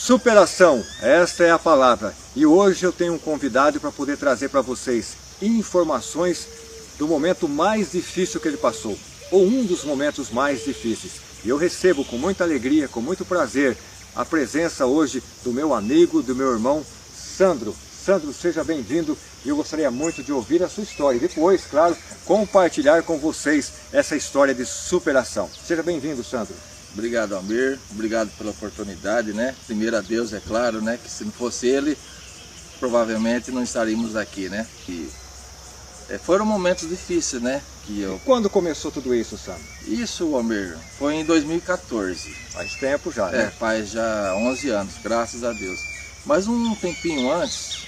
Superação, esta é a palavra. E hoje eu tenho um convidado para poder trazer para vocês informações do momento mais difícil que ele passou, ou um dos momentos mais difíceis. E eu recebo com muita alegria, com muito prazer, a presença hoje do meu amigo, do meu irmão Sandro. Sandro, seja bem-vindo e eu gostaria muito de ouvir a sua história e depois, claro, compartilhar com vocês essa história de superação. Seja bem-vindo, Sandro. Obrigado, Almir, obrigado pela oportunidade, né? Primeiro a Deus, é claro, né? Que se não fosse Ele, provavelmente não estaríamos aqui, né? Foram momentos difíceis, né? E quando começou tudo isso, Sandro? Isso, Almir, foi em 2014. Faz tempo já, né? Faz já 11 anos, graças a Deus. Mas um tempinho antes,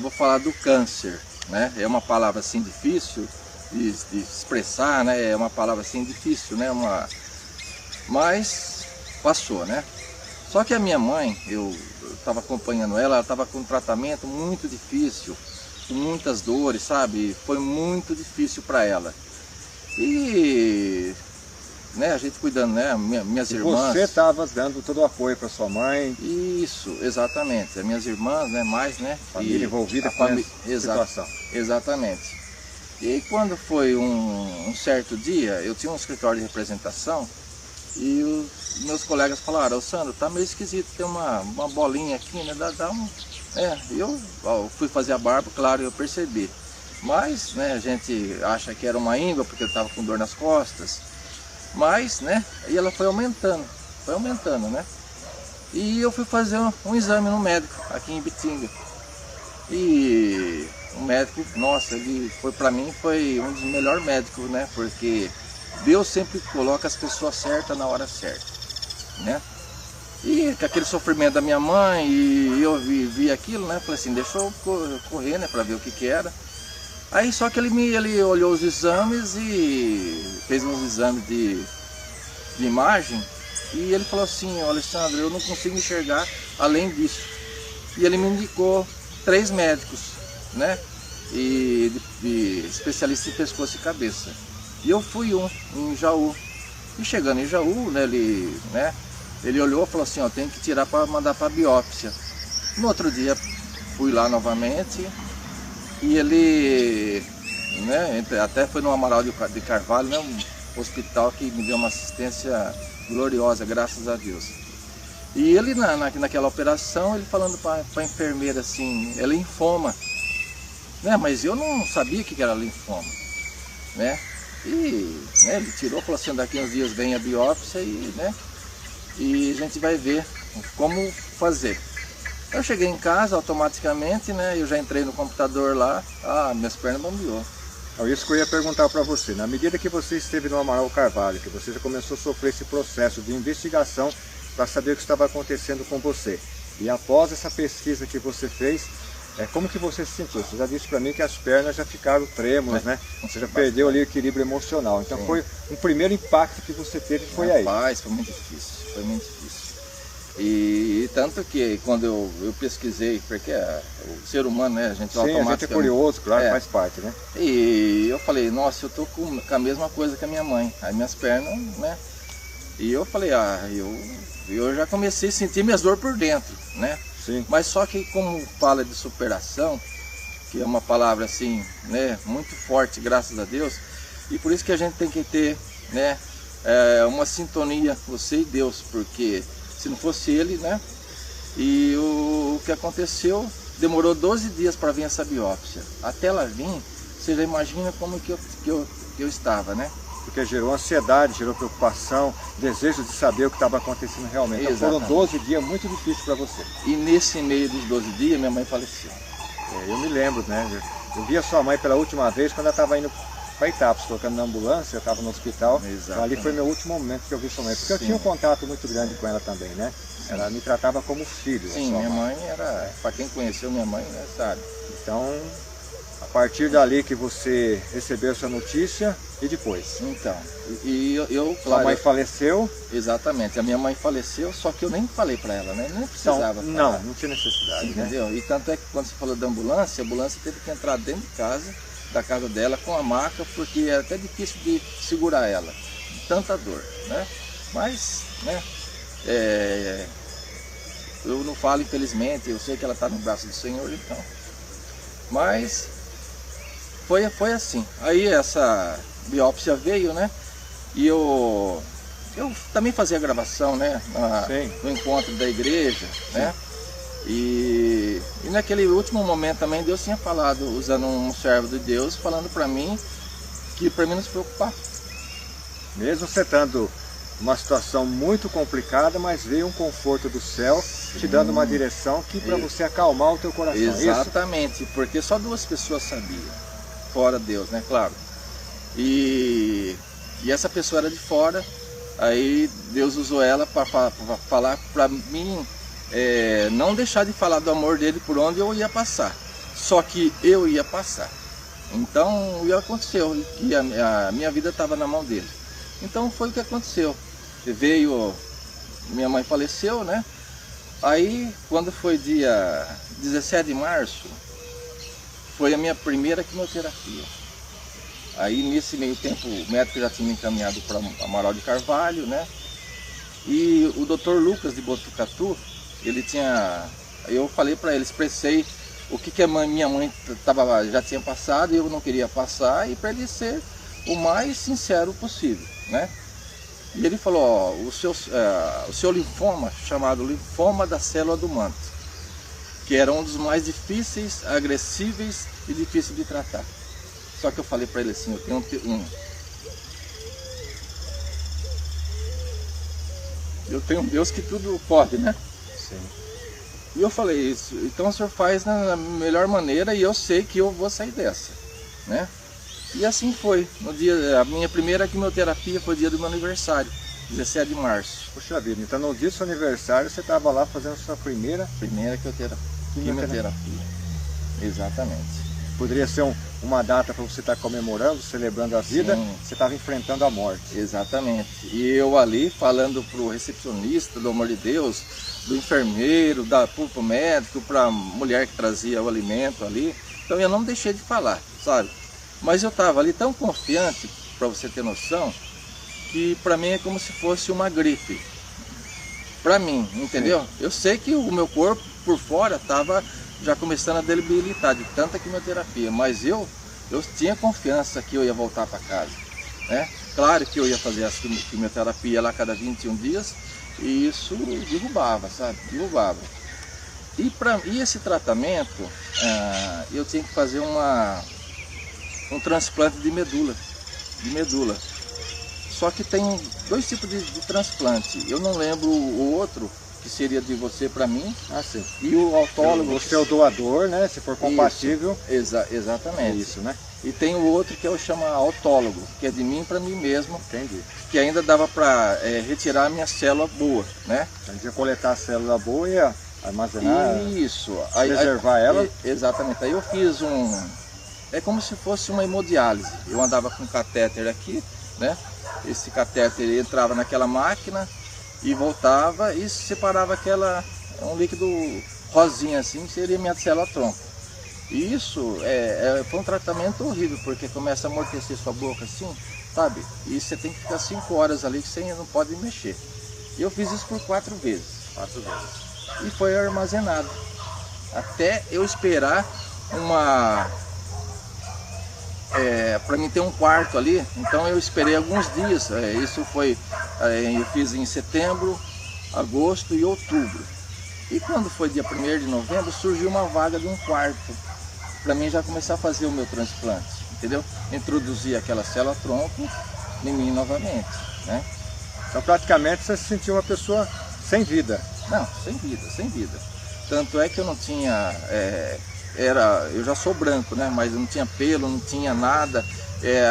vou falar do câncer, né? É uma palavra assim difícil de expressar, né? É uma palavra assim difícil, né? Mas passou, né? Só que a minha mãe, eu estava acompanhando ela estava com um tratamento muito difícil, com muitas dores, sabe? Foi muito difícil para ela. E né, a gente cuidando, né? Minhas irmãs. Você estava dando todo o apoio para sua mãe. Isso, exatamente. As minhas irmãs, né? Mais, né? Família envolvida com essa situação. Exatamente. E quando foi um certo dia, eu tinha um escritório de representação. E os meus colegas falaram: Sandro, tá meio esquisito, tem uma bolinha aqui, né? Eu fui fazer a barba, claro, eu percebi. Mas, né, a gente acha que era uma íngua porque eu estava com dor nas costas. Mas, né, e ela foi aumentando, né? E eu fui fazer um exame no médico, aqui em Ibitinga. E o médico, nossa, ele foi, para mim, foi um dos melhores médicos, né? Porque Deus sempre coloca as pessoas certas na hora certa, né? E com aquele sofrimento da minha mãe, e eu vi aquilo, né? Falei assim, deixa eu correr, né? Para ver o que era. Aí só que ele olhou os exames e fez uns exames de imagem. E ele falou assim: olha, Alessandro, eu não consigo enxergar além disso. E ele me indicou 3 médicos, né? E especialista em pescoço e cabeça. E eu fui em Jaú. E chegando em Jaú, né, ele olhou e falou assim: ó, tem que tirar para mandar para biópsia. No outro dia fui lá novamente e ele, né, até foi no Amaral de Carvalho, né, um hospital que me deu uma assistência gloriosa, graças a Deus. E ele naquela operação, ele falando para a enfermeira assim: é linfoma, né? Mas eu não sabia que era linfoma, né? E né, ele tirou, falou assim: daqui uns dias vem a biópsia e a gente vai ver como fazer. Eu cheguei em casa automaticamente, né? Eu já entrei no computador lá, minhas pernas bambeou. É isso que eu ia perguntar para você. Na medida que você esteve no Amaral Carvalho, que você já começou a sofrer esse processo de investigação para saber o que estava acontecendo com você, e após essa pesquisa que você fez, como que você se sentiu? Você já disse para mim que as pernas já ficaram trêmulas, né? Você já perdeu ali o equilíbrio emocional. Então sim, foi um primeiro impacto que você teve, foi aí. Rapaz, foi muito difícil. E tanto que quando eu pesquisei, porque o ser humano, né, a gente automaticamente... Sim, a gente é curioso, claro, faz parte, né? E eu falei: nossa, eu tô com a mesma coisa que a minha mãe, as minhas pernas, né? E eu falei: eu já comecei a sentir minhas dores por dentro, né? Sim. Mas só que como fala de superação, que é uma palavra assim, né, muito forte, graças a Deus, e por isso que a gente tem que ter, né, uma sintonia, você e Deus, porque se não fosse Ele, né, e o que aconteceu, demorou 12 dias para vir essa biópsia. Até ela vir, você já imagina como que eu estava, né? Porque gerou ansiedade, gerou preocupação, desejo de saber o que estava acontecendo realmente. Então foram 12 dias muito difíceis para você. E nesse meio dos 12 dias, minha mãe faleceu. Eu me lembro, né? Eu vi a sua mãe pela última vez quando ela estava indo para Itápolis, colocando na ambulância, eu estava no hospital. Então, ali foi meu último momento que eu vi sua mãe. Porque eu tinha um contato muito grande com ela também, né? Ela me tratava como filho. Sim, minha mãe era... Para quem conheceu minha mãe, né, sabe? Então, a partir dali que você recebeu essa notícia, e depois? Então, eu sua mãe faleceu? Exatamente, a minha mãe faleceu, só que eu nem falei para ela, né? Nem precisava falar. Não tinha necessidade, entendeu? Né? E tanto é que quando você falou da ambulância, a ambulância teve que entrar dentro de casa, da casa dela, com a maca, porque era até difícil de segurar ela, tanta dor, né? Mas, né? eu não falo infelizmente, eu sei que ela está no braço do Senhor, então. Mas foi assim. Aí essa biópsia veio, né? E eu também fazia gravação, né? No encontro da igreja, né? E naquele último momento também Deus tinha falado, usando um servo de Deus, falando para mim que para mim não se preocupar. Mesmo você estando uma situação muito complicada, mas veio um conforto do céu, te dando uma direção que para você acalmar o teu coração. Exatamente, porque só 2 pessoas sabiam, fora Deus, né? Claro. E essa pessoa era de fora, aí Deus usou ela para falar para mim, não deixar de falar do amor dele por onde eu ia passar, só que eu ia passar. Então o que aconteceu, que a minha vida estava na mão dele. Então foi o que aconteceu. Minha mãe faleceu, né? Aí quando foi dia 17 de março, foi a minha primeira quimioterapia. Aí nesse meio tempo o médico já tinha me encaminhado para Amaral de Carvalho, né? E o Dr. Lucas de Botucatu, eu falei para ele, expressei o que a minha mãe já tinha passado e eu não queria passar, e para ele ser o mais sincero possível, né? E ele falou, ó, o seu linfoma, chamado linfoma da célula do manto, que era um dos mais difíceis, agressíveis e difíceis de tratar. Só que eu falei para ele assim, eu tenho um Deus que tudo pode, né? Sim. E eu falei isso, então o senhor faz da melhor maneira e eu sei que eu vou sair dessa, né? E assim foi. A minha primeira quimioterapia foi o dia do meu aniversário, 17 de março. Puxa vida, então no dia do seu aniversário você estava lá fazendo sua primeira quimioterapia. Exatamente. Poderia ser uma data para você estar comemorando, celebrando a vida. Sim. Você estava enfrentando a morte. Exatamente. E eu ali falando para o recepcionista, do amor de Deus, do enfermeiro, pro médico, para a mulher que trazia o alimento ali. Então eu não deixei de falar, sabe? Mas eu estava ali tão confiante, para você ter noção, que para mim é como se fosse uma gripe. Para mim, entendeu? Sim. Eu sei que o meu corpo por fora estava já começando a debilitar de tanta quimioterapia, mas eu tinha confiança que eu ia voltar para casa, né? Claro que eu ia fazer a quimioterapia lá cada 21 dias e isso derrubava, sabe? Derrubava. E esse tratamento, eu tinha que fazer um transplante de medula. Só que tem 2 tipos de transplante. Eu não lembro o outro, que seria de você para mim. Ah, sim. E o autólogo. Você é o doador, né? Se for compatível. Exatamente. É isso, né? E tem o outro que eu chamo autólogo, que é de mim para mim mesmo. Entendi. Que ainda dava para retirar a minha célula boa, né? A gente ia coletar a célula boa e armazenar. Isso. Preservar ela. Exatamente. Aí eu fiz é como se fosse uma hemodiálise. Eu andava com um catéter aqui, né? Esse catéter entrava naquela máquina e voltava e separava um líquido rosinha assim, que seria minha célula-tronco. E isso foi um tratamento horrível, porque começa a amortecer sua boca assim, sabe? E você tem que ficar 5 horas ali que você não pode mexer. E eu fiz isso por 4 vezes. 4 vezes. E foi armazenado. Até eu esperar para mim ter um quarto ali, então eu esperei alguns dias. Isso foi, eu fiz em setembro, agosto e outubro. E quando foi dia 1º de novembro, surgiu uma vaga de um quarto, para mim já começar a fazer o meu transplante, entendeu? Introduzir aquela célula-tronco em mim novamente, né? Então praticamente você se sentiu uma pessoa sem vida. Não, sem vida. Tanto é que eu não tinha... eu já sou branco, né? Mas eu não tinha pelo, não tinha nada,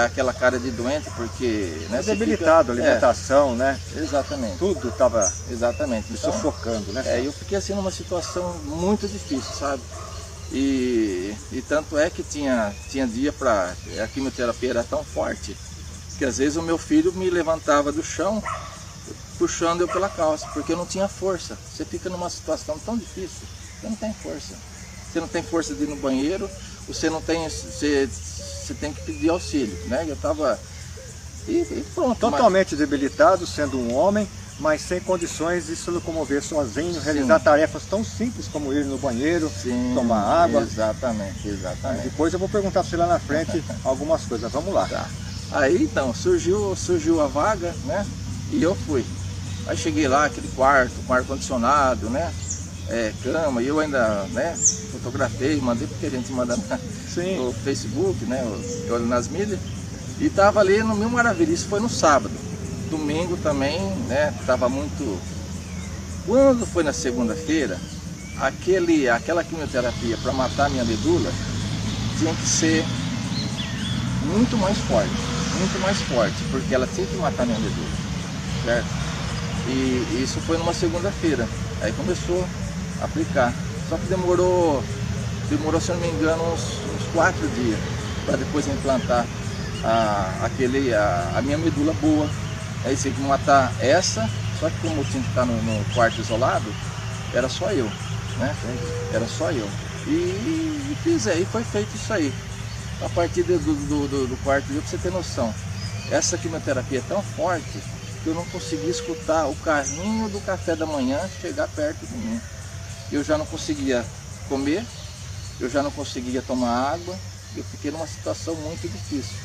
aquela cara de doente, porque... Né, debilitado, alimentação, né? Exatamente. Tudo estava exatamente sufocando, né? Eu fiquei assim numa situação muito difícil, sabe? E tanto é que tinha dia para... A quimioterapia era tão forte, que às vezes o meu filho me levantava do chão, puxando eu pela calça, porque eu não tinha força. Você fica numa situação tão difícil, você não tem força. Você não tem força de ir no banheiro, você tem que pedir auxílio, né? Eu estava... E pronto. Totalmente debilitado, sendo um homem, mas sem condições de se locomover sozinho, realizar tarefas tão simples como ir no banheiro, tomar água. Exatamente, exatamente. Depois eu vou perguntar para você lá na frente algumas coisas, vamos lá. Tá. Aí então, surgiu a vaga, né? E eu fui. Aí cheguei lá, aquele quarto, com ar-condicionado, né? Cama, e eu ainda, né, fotografei, mandei porque a gente manda no Facebook, né, eu olho nas mídias, e tava ali no Mil Maravilha. Isso foi no sábado. Domingo também, né, tava muito... Quando foi na segunda-feira, aquela quimioterapia para matar a minha medula tinha que ser muito mais forte, porque ela tinha que matar a minha medula, certo? E isso foi numa segunda-feira. Aí começou a aplicar. Só que demorou, se eu não me engano, uns 4 dias para depois implantar a minha medula boa. Aí tinha que matar essa, só que como eu tinha que estar no quarto isolado, era só eu, né? Era só eu. E fiz aí, foi feito isso aí. A partir do quarto dia, para você ter noção, essa quimioterapia é tão forte que eu não conseguia escutar o carrinho do café da manhã chegar perto de mim. Eu já não conseguia comer, eu já não conseguia tomar água, eu fiquei numa situação muito difícil.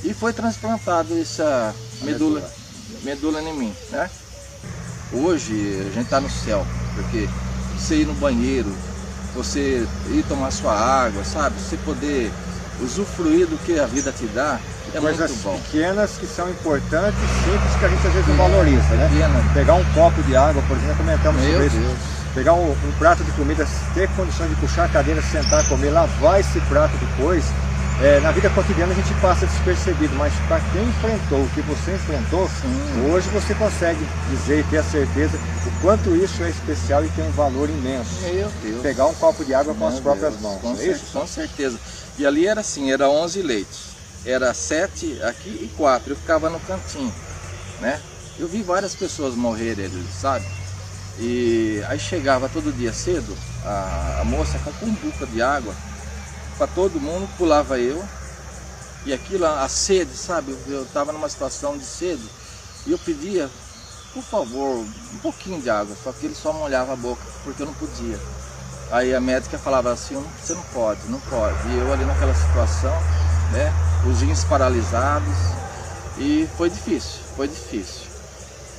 E foi transplantado essa medula em mim, né? Hoje a gente está no céu, porque você ir no banheiro, você ir tomar sua água, sabe? Você poder usufruir do que a vida te dá, é coisas muito bom. Pequenas que são importantes, simples, que a gente às vezes não valoriza, né? Pegar um copo de água, por exemplo, comentamos sobre isso. Pegar um prato de comida, ter condições de puxar a cadeira, sentar, comer, lavar esse prato depois. Na vida cotidiana a gente passa despercebido, mas para quem enfrentou o que você enfrentou, hoje você consegue dizer e ter a certeza o quanto isso é especial e tem um valor imenso. Meu Deus. Pegar um copo de água com as próprias mãos. Com certeza. E ali era assim, era 11 leitos. Era 7 aqui e 4. Eu ficava no cantinho, né? Eu vi várias pessoas morrerem ali, sabe? E aí chegava todo dia cedo, a moça com a cumbuca de água para todo mundo, pulava eu. E aquilo, a sede, sabe? Eu estava numa situação de sede e eu pedia, por favor, um pouquinho de água. Só que ele só molhava a boca, porque eu não podia. Aí a médica falava assim, você não pode. E eu ali naquela situação, né? Os rins paralisados. E foi difícil.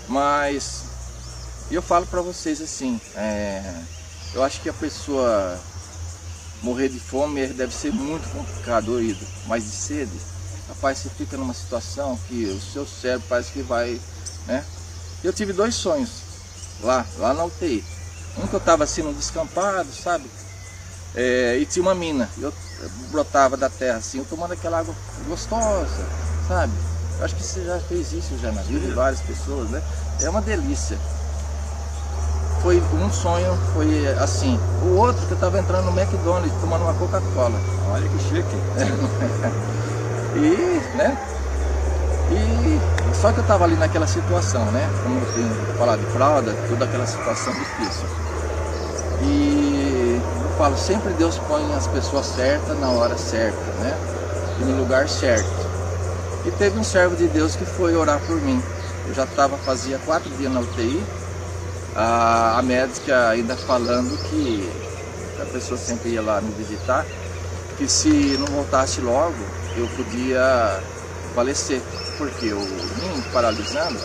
Mas eu falo para vocês assim, eu acho que a pessoa morrer de fome deve ser muito complicado, doído, mas de sede, rapaz, você fica numa situação que o seu cérebro parece que vai, né? Eu tive 2 sonhos lá na UTI. Um que eu estava assim num descampado, sabe? E tinha uma mina, eu brotava da terra assim, eu tomando aquela água gostosa, sabe? Eu acho que você já fez isso já na vida de várias pessoas, né? É uma delícia. Foi um sonho, foi assim. O outro que eu estava entrando no McDonald's tomando uma Coca-Cola. Olha que chique. Só que eu estava ali naquela situação, né? Como eu tenho falado de fralda, toda aquela situação difícil. E eu falo, sempre Deus põe as pessoas certas na hora certa, né? E no lugar certo. E teve um servo de Deus que foi orar por mim. Eu já fazia 4 dias na UTI. A médica ainda falando que a pessoa sempre ia lá me visitar, que se não voltasse logo, eu podia falecer, porque o rim paralisando,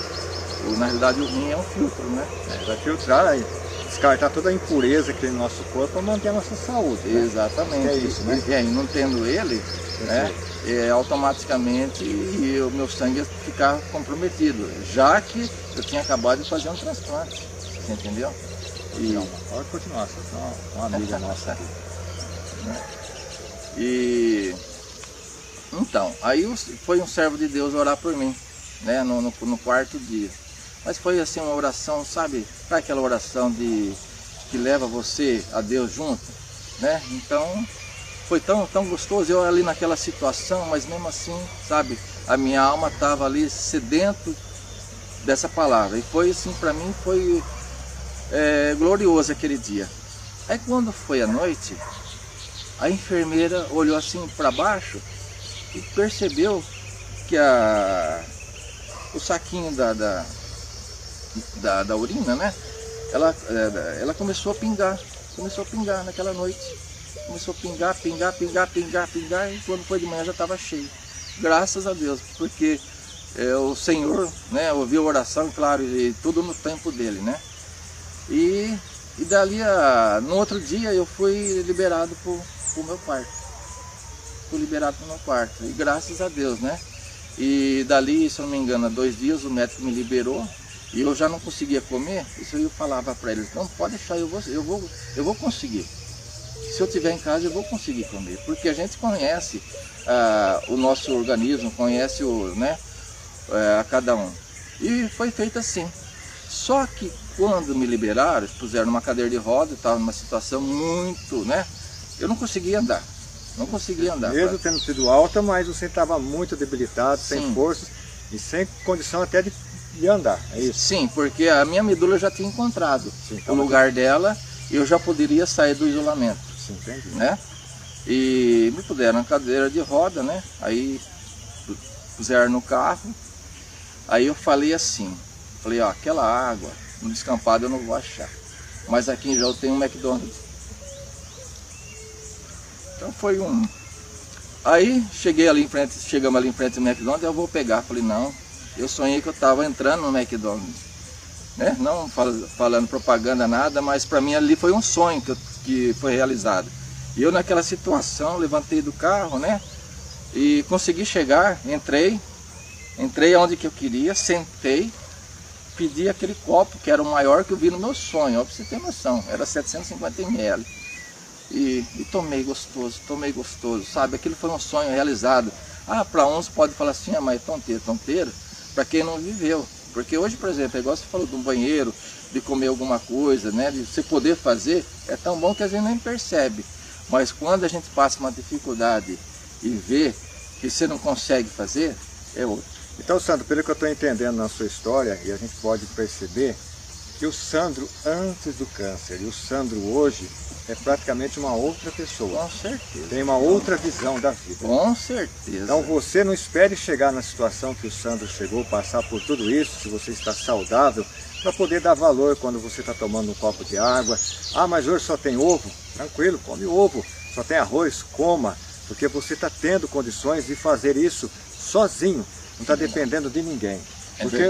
na realidade o rim é um filtro, né? Vai filtrar aí, descartar toda a impureza que tem no nosso corpo para manter a nossa saúde. Né? Exatamente. É isso, né? E aí, não tendo ele, né, automaticamente o meu sangue ia ficar comprometido, já que eu tinha acabado de fazer um transplante. Entendeu? Então, pode continuar, uma amiga nossa aqui. E então, aí foi um servo de Deus orar por mim, né, no 4º dia. Mas foi assim uma oração, sabe? Para aquela oração que leva você a Deus junto, né? Então, foi tão gostoso eu ali naquela situação, mas mesmo assim, sabe? A minha alma estava ali sedento dessa palavra. E foi assim, para mim foi glorioso aquele dia. Aí quando foi à noite, a enfermeira olhou assim para baixo e percebeu que o saquinho da urina, né? Ela começou a pingar naquela noite. Começou a pingar, e quando foi de manhã já estava cheio. Graças a Deus, porque o Senhor, né, ouviu a oração, claro, e tudo no tempo dele, né? E dali, no outro dia, eu fui liberado para o meu quarto. Fui liberado para o meu quarto, e graças a Deus, né? E dali, se eu não me engano, há 2 dias, o médico me liberou, e eu já não conseguia comer. Isso eu falava para eles: não, pode deixar, eu vou conseguir. Se eu estiver em casa, eu vou conseguir comer, porque a gente conhece o nosso organismo, conhece a cada um. E foi feito assim. Só que quando me liberaram, puseram numa cadeira de roda, estava numa situação muito, né? Eu não conseguia andar. Mesmo tendo sido alta, mas você estava muito debilitado, Sim. sem forças e sem condição até de andar, é isso? Sim, porque a minha medula já tinha encontrado Então, o lugar dela, e eu já poderia sair do isolamento. Sim, entendi. Né? E me puseram na cadeira de roda, né? Aí puseram no carro. Aí eu falei assim, ó, aquela água no descampado eu não vou achar, mas aqui em Jaú tem um McDonald's. Então foi Aí chegamos ali em frente do McDonald's, eu vou pegar. Falei, não, eu sonhei que eu estava entrando no McDonald's, né? Não falando propaganda, nada, mas para mim ali foi um sonho que foi realizado. E eu naquela situação, levantei do carro, né? E consegui chegar, entrei onde que eu queria, sentei, pedi aquele copo que era o maior que eu vi no meu sonho, ó, pra você ter noção, era 750 ml. E tomei gostoso, sabe? Aquilo foi um sonho realizado. Para uns pode falar assim, mas é tonteira, para quem não viveu. Porque hoje, por exemplo, é igual você falou de um banheiro, de comer alguma coisa, né? De você poder fazer, é tão bom que a gente nem percebe. Mas quando a gente passa uma dificuldade e vê que você não consegue fazer, é outro. Então, Sandro, pelo que eu estou entendendo na sua história, e a gente pode perceber que o Sandro antes do câncer e o Sandro hoje é praticamente uma outra pessoa. Com certeza. Tem uma outra visão da vida. Com certeza. Então você não espere chegar na situação que o Sandro chegou, passar por tudo isso, se você está saudável, para poder dar valor quando você está tomando um copo de água. Mas hoje só tem ovo? Tranquilo, come ovo. Só tem arroz? Coma. Porque você está tendo condições de fazer isso sozinho. Não está dependendo de ninguém. Porque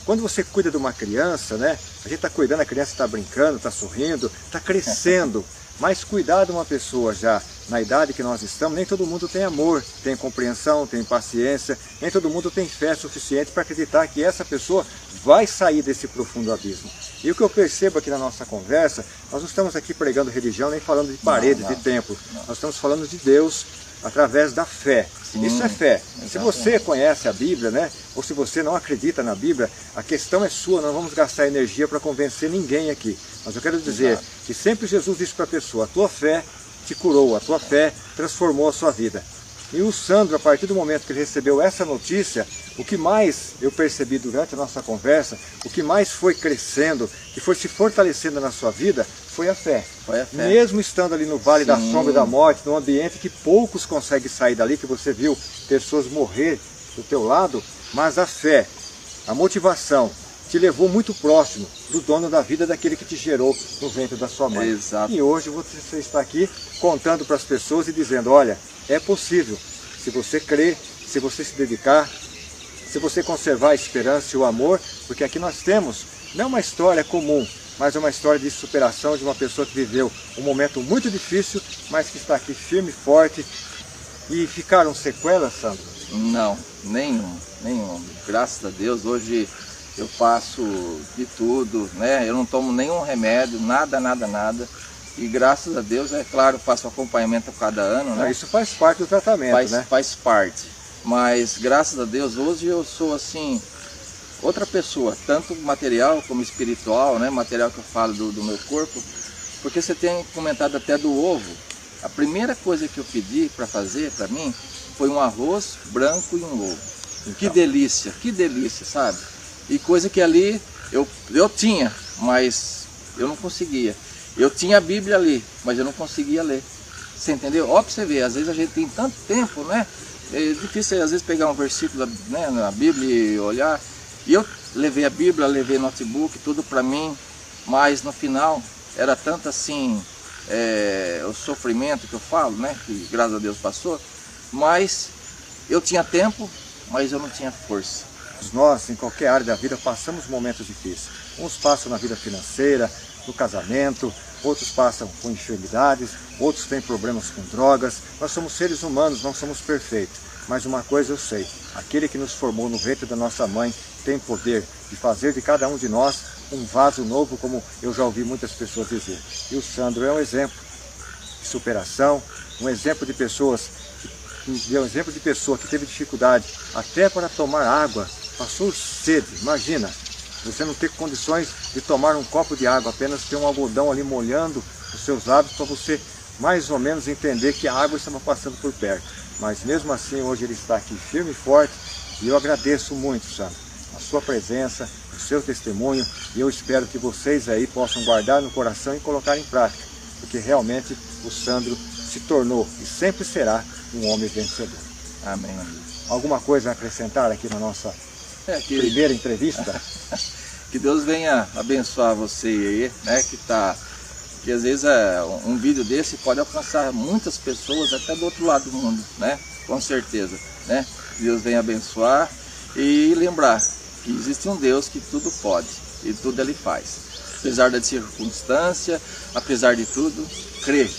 quando você cuida de uma criança, né? A gente está cuidando, a criança está brincando, está sorrindo, está crescendo. Mas cuidar de uma pessoa já na idade que nós estamos, nem todo mundo tem amor, tem compreensão, tem paciência, nem todo mundo tem fé suficiente para acreditar que essa pessoa vai sair desse profundo abismo. E o que eu percebo aqui na nossa conversa, nós não estamos aqui pregando religião, nem falando de paredes, de templo. Nós estamos falando de Deus através da fé. Sim, isso é fé. Exatamente. Se você conhece a Bíblia, né, ou se você não acredita na Bíblia, a questão é sua, não vamos gastar energia para convencer ninguém aqui. Mas eu quero dizer que sempre Jesus disse para a pessoa, a tua fé te curou, a tua fé transformou a sua vida. E o Sandro, a partir do momento que ele recebeu essa notícia, o que mais eu percebi durante a nossa conversa, o que mais foi crescendo, que foi se fortalecendo na sua vida, foi a fé. Foi a fé. Mesmo estando ali no vale da sombra e da morte, num ambiente que poucos conseguem sair dali, que você viu pessoas morrer do teu lado, mas a fé, a motivação, te levou muito próximo do dono da vida, daquele que te gerou no ventre da sua mãe. Exato. E hoje você está aqui contando para as pessoas e dizendo, olha, é possível, se você crer, se você se dedicar, se você conservar a esperança e o amor, porque aqui nós temos, não uma história comum, mas uma história de superação de uma pessoa que viveu um momento muito difícil, mas que está aqui firme e forte. E ficaram sequelas, Sandro? Não, nenhum. Graças a Deus, hoje eu faço de tudo, né? Eu não tomo nenhum remédio, nada. E graças a Deus, é claro, faço acompanhamento a cada ano, né? Isso faz parte do tratamento, né? Faz parte. Mas graças a Deus, hoje eu sou assim, outra pessoa, tanto material como espiritual, né? Material que eu falo do meu corpo. Porque você tem comentado até do ovo. A primeira coisa que eu pedi para fazer para mim foi um arroz branco e um ovo. Então. Que delícia, sabe? E coisa que ali eu tinha, mas eu não conseguia. Eu tinha a Bíblia ali, mas eu não conseguia ler. Você entendeu? Ó, pra você ver, às vezes a gente tem tanto tempo, né? É difícil às vezes pegar um versículo, né, na Bíblia e olhar. E eu levei a Bíblia, levei notebook, tudo para mim, mas no final era tanto assim, o sofrimento que eu falo, né, que graças a Deus passou, mas eu tinha tempo, mas eu não tinha força. Nós, em qualquer área da vida, passamos momentos difíceis. Uns passam na vida financeira, no casamento, outros passam com enfermidades, outros têm problemas com drogas. Nós somos seres humanos, não somos perfeitos. Mas uma coisa eu sei, aquele que nos formou no ventre da nossa mãe tem poder de fazer de cada um de nós um vaso novo, como eu já ouvi muitas pessoas dizer. E o Sandro é um exemplo de superação, um exemplo de pessoa que teve dificuldade até para tomar água, passou sede. Imagina, você não ter condições de tomar um copo de água, apenas ter um algodão ali molhando os seus lábios para você mais ou menos entender que a água estava passando por perto. Mas mesmo assim, hoje ele está aqui firme e forte, e eu agradeço muito, Sandro, a sua presença, o seu testemunho, e eu espero que vocês aí possam guardar no coração e colocar em prática, porque realmente o Sandro se tornou e sempre será um homem vencedor. Amém. Alguma coisa a acrescentar aqui na nossa primeira entrevista? Que Deus venha abençoar você aí, né, que às vezes um vídeo desse pode alcançar muitas pessoas até do outro lado do mundo, né? Com certeza, né? Deus venha abençoar e lembrar que existe um Deus que tudo pode e tudo Ele faz. Apesar da circunstância, apesar de tudo, crê.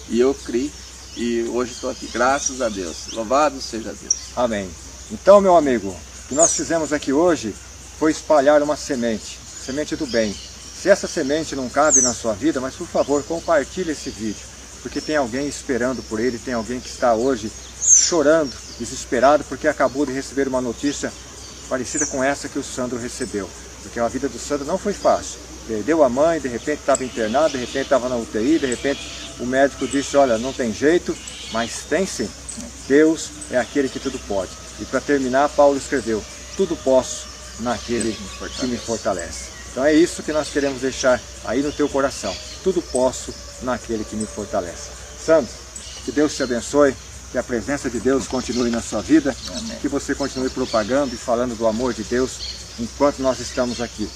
E eu criei e hoje estou aqui, graças a Deus. Louvado seja Deus. Amém. Então, meu amigo, o que nós fizemos aqui hoje foi espalhar uma semente do bem. Se essa semente não cabe na sua vida, mas por favor, compartilhe esse vídeo, porque tem alguém esperando por ele, tem alguém que está hoje chorando, desesperado, porque acabou de receber uma notícia parecida com essa que o Sandro recebeu. Porque a vida do Sandro não foi fácil. Perdeu a mãe, de repente estava internado, de repente estava na UTI, de repente o médico disse, olha, não tem jeito, mas tem sim. Deus é aquele que tudo pode. E para terminar, Paulo escreveu, tudo posso naquele que me fortalece. Então é isso que nós queremos deixar aí no teu coração. Tudo posso naquele que me fortalece. Sandro, que Deus te abençoe, que a presença de Deus continue na sua vida, que você continue propagando e falando do amor de Deus enquanto nós estamos aqui.